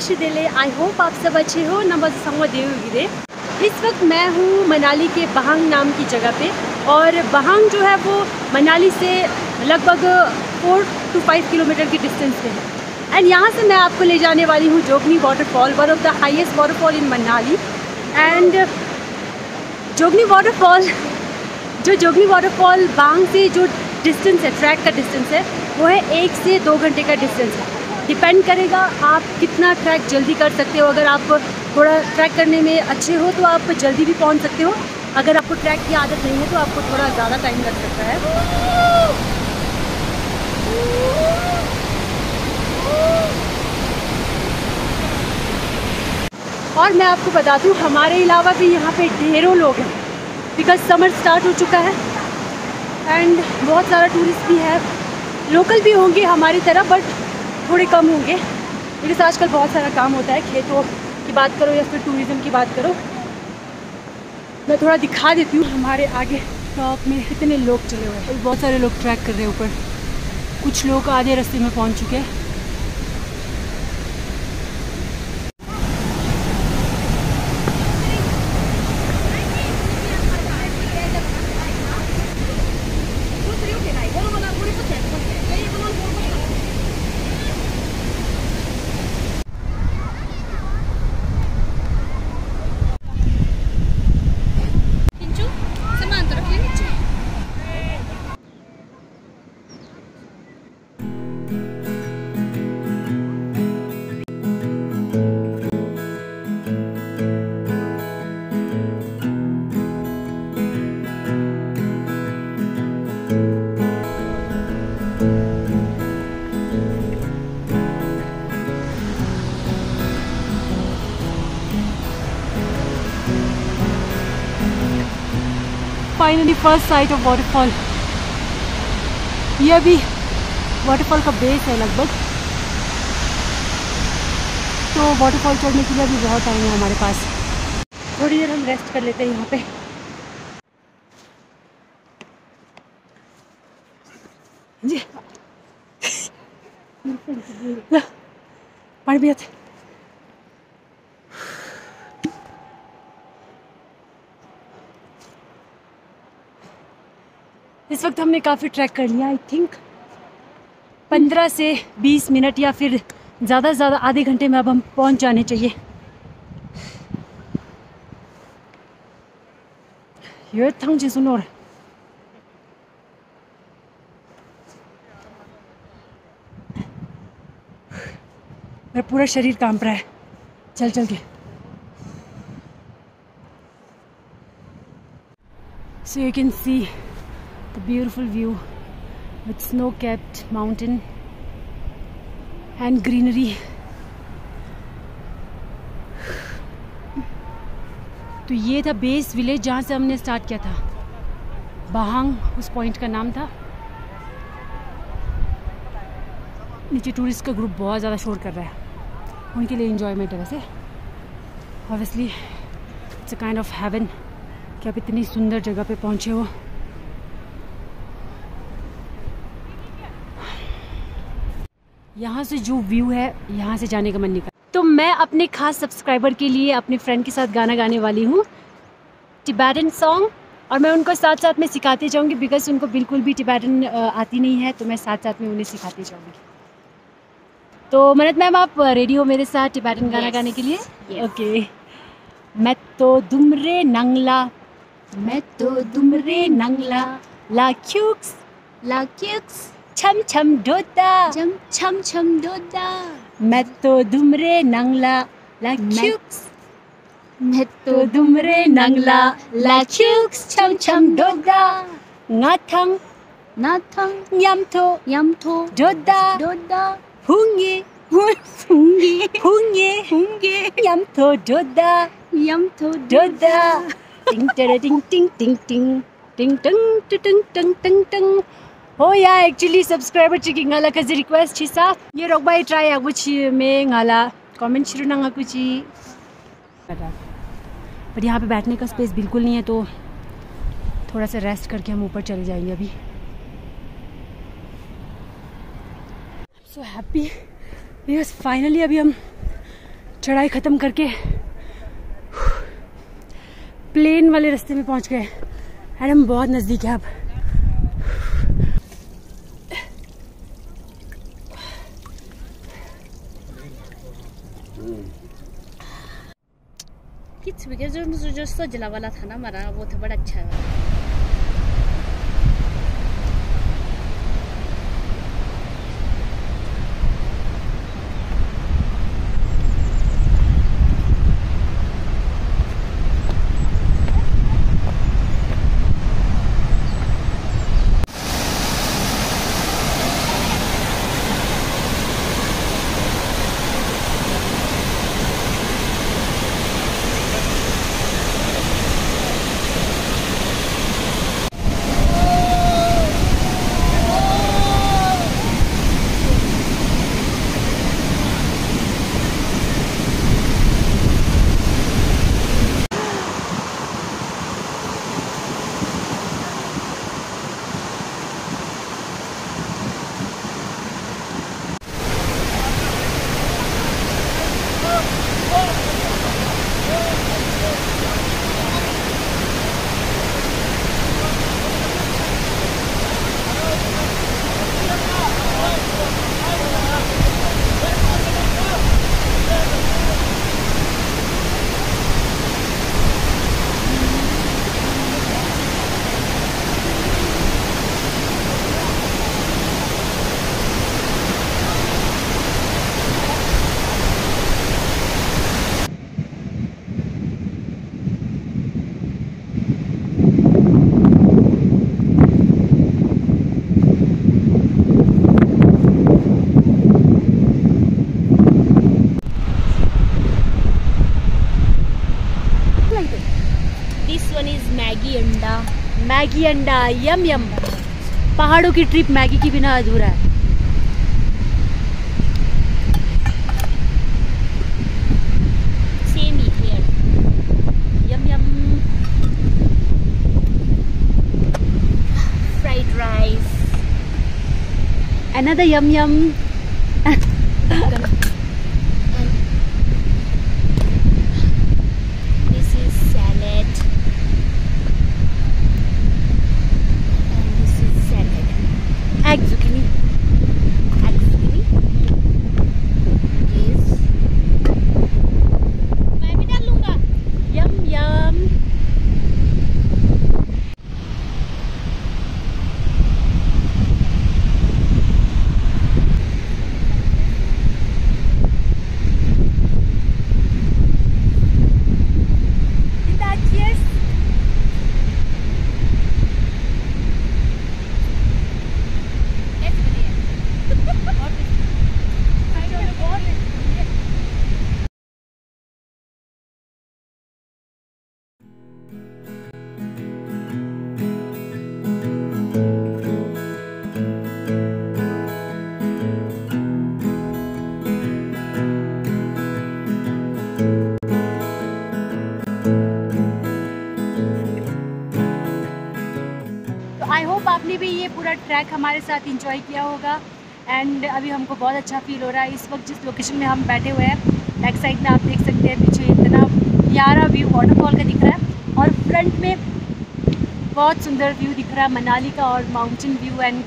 कशिदेले। I hope आप सब अच्छे हो। नमस्ते देवगिरे। इस वक्त मैं हूँ मनाली के बहांग नाम की जगह पे, और बहांग जो है वो मनाली से लगभग 4 to 5 किलोमीटर की डिस्टेंस पे है। एंड यहाँ से मैं आपको ले जाने वाली हूँ Jogini waterfall, one of the highest waterfall in Manali. And Jogini waterfall Bahang से जो डिस्टेंस है, ट्रैक का डिस्टेंस है, वो है 1 से 2 घंटे का डिस्टेंस है। डिपेंड करेगा आप कितना ट्रैक जल्दी कर सकते हो। अगर आप थोड़ा ट्रैक करने में अच्छे हो तो आप जल्दी भी पहुंच सकते हो। अगर आपको ट्रैक की आदत नहीं है तो आपको थोड़ा ज़्यादा टाइम लग सकता है। और मैं आपको बता दूं, हमारे अलावा भी यहाँ पे ढेरों लोग हैं, बिकॉज समर स्टार्ट हो चुका है एंड बहुत सारा टूरिस्ट भी है। लोकल भी होंगे हमारी तरह, बट थोड़े कम होंगे, बिकॉज आजकल बहुत सारा काम होता है। खेतों की बात करो या फिर टूरिज़्म की बात करो। मैं थोड़ा दिखा देती हूँ हमारे आगे टॉप में कितने लोग चले हुए हैं। बहुत सारे लोग ट्रैक कर रहे हैं ऊपर। कुछ लोग आधे रास्ते में पहुँच चुके हैं। Finally first sight of waterfall. ये अभी वाटरफॉल का बेस है लगभग, तो वाटरफॉल चढ़ने के लिए अभी बहुत टाइम है हमारे पास। थोड़ी देर हम रेस्ट कर लेते हैं यहाँ पे। जी पानी भी आते। इस वक्त हमने काफ़ी ट्रैक कर लिया। आई थिंक 15 से 20 मिनट या फिर ज़्यादा से ज़्यादा आधे घंटे में अब हम पहुंच जाने चाहिए। ये थंग जी सुनो, मेरा पूरा शरीर कांप रहा है चल चल के। So you can see the beautiful view with snow-capped mountain and greenery. तो ये था बेस विलेज जहाँ से हमने स्टार्ट किया था। बहांग उस पॉइंट का नाम था। नीचे टूरिस्ट का ग्रुप बहुत ज़्यादा शोर कर रहा है, उनके लिए इंजॉयमेंट है वैसे। Obviously it's a kind of haven कि आप इतनी सुंदर जगह पे पहुँचे हो। यहाँ से जो व्यू है, यहाँ से जाने का मन नहीं करता। तो मैं अपने खास सब्सक्राइबर के लिए अपने फ्रेंड के साथ गाना गाने वाली हूँ, टिबेटन सॉन्ग, और मैं उनको साथ साथ में सिखाती जाऊँगी, बिकॉज उनको बिल्कुल भी टिबेटन आती नहीं है, तो मैं साथ साथ में उन्हें सिखाती जाऊँगी। तो मन्नत मैम, आप रेडी हो मेरे साथ टिबेटन गाना गाने के लिए? ओके। मैं तो दुमरे नंगला, मैं तो दुमरे नंगला, लाक्यूक्स लाक्यूक्स छम छम डोदा, छम छम छम डोदा। मैं तो दुमरे नंगला लाक्यूक्स, मैं तो दुमरे नंगला लाक्यूक्स छम छम डोदा। नाथंग नाथंग यमथो यमथो डोदा डोदा। हुंगे हुंगे हुंगे हुंगे यमथो डोदा यमथो डोदा। टिंग टिंग टिंग टिंग टिंग टिंग टिंग टिंग टिंग टिंग टिंग। Oh yeah, actually subscriber chiki ngala kasi request chisa. Ye rokbai try aguchi में ngala comment शुरू ना कुची। पर यहाँ पे बैठने का स्पेस बिल्कुल नहीं है, तो थोड़ा सा रेस्ट करके हम ऊपर चले जाएंगे अभी। I'm so happy because finally अभी हम चढ़ाई ख़त्म करके प्लेन वाले रास्ते में पहुंच गए एंड हम बहुत नज़दीक है अब। किस भी जो सजला वाला था ना हमारा, वो तो बड़ा अच्छा है। मैगी अंडा यम यम। पहाड़ों की ट्रिप मैगी के बिना अधूरा है। Same here. Yum yum. Fried rice. Another yum yum. This is salad. Egg zucchini. Egg zucchini. Yes. मैं भी डाल लूँगा। Yum yum. आई होप आपने भी ये पूरा ट्रैक हमारे साथ एंजॉय किया होगा एंड अभी हमको बहुत अच्छा फील हो रहा है। इस वक्त जिस लोकेशन में हम बैठे हुए हैं, बैक साइड में आप देख सकते हैं पीछे इतना प्यारा व्यू वाटरफॉल का दिख रहा है और फ्रंट में बहुत सुंदर व्यू दिख रहा है मनाली का और mountain view and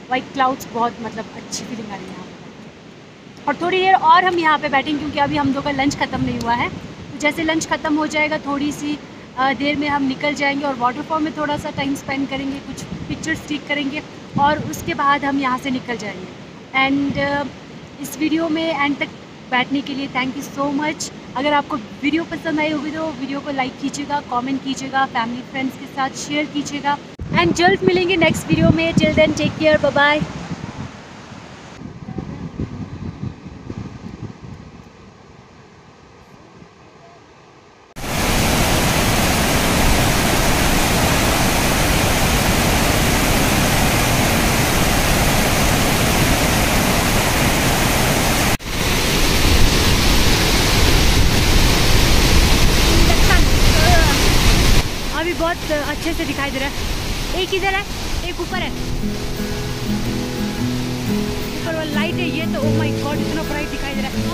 white clouds. बहुत मतलब अच्छी फीलिंग आ रही है यहाँ पर। और थोड़ी देर और हम यहाँ पे बैठेंगे क्योंकि अभी हम लोग का लंच ख़त्म नहीं हुआ है। तो जैसे लंच ख़त्म हो जाएगा थोड़ी सी देर में हम निकल जाएंगे और वाटरफॉल में थोड़ा सा टाइम स्पेंड करेंगे, कुछ पिक्चर्स क्लिक करेंगे और उसके बाद हम यहाँ से निकल जाएंगे। एंड इस वीडियो में एंड तक बैठने के लिए थैंक यू सो मच। अगर आपको वीडियो पसंद आई होगी तो वीडियो को लाइक कीजिएगा, कमेंट कीजिएगा, फैमिली फ्रेंड्स के साथ शेयर कीजिएगा एंड जल्द मिलेंगे नेक्स्ट वीडियो में। Till then take care, bye bye. अभी बहुत अच्छे से दिखाई दे रहा है। एक इधर है, एक ऊपर है, ऊपर वाला लाइट है ये तो। ओ माय गॉड इतना ब्राइट दिखाई दे रहा है।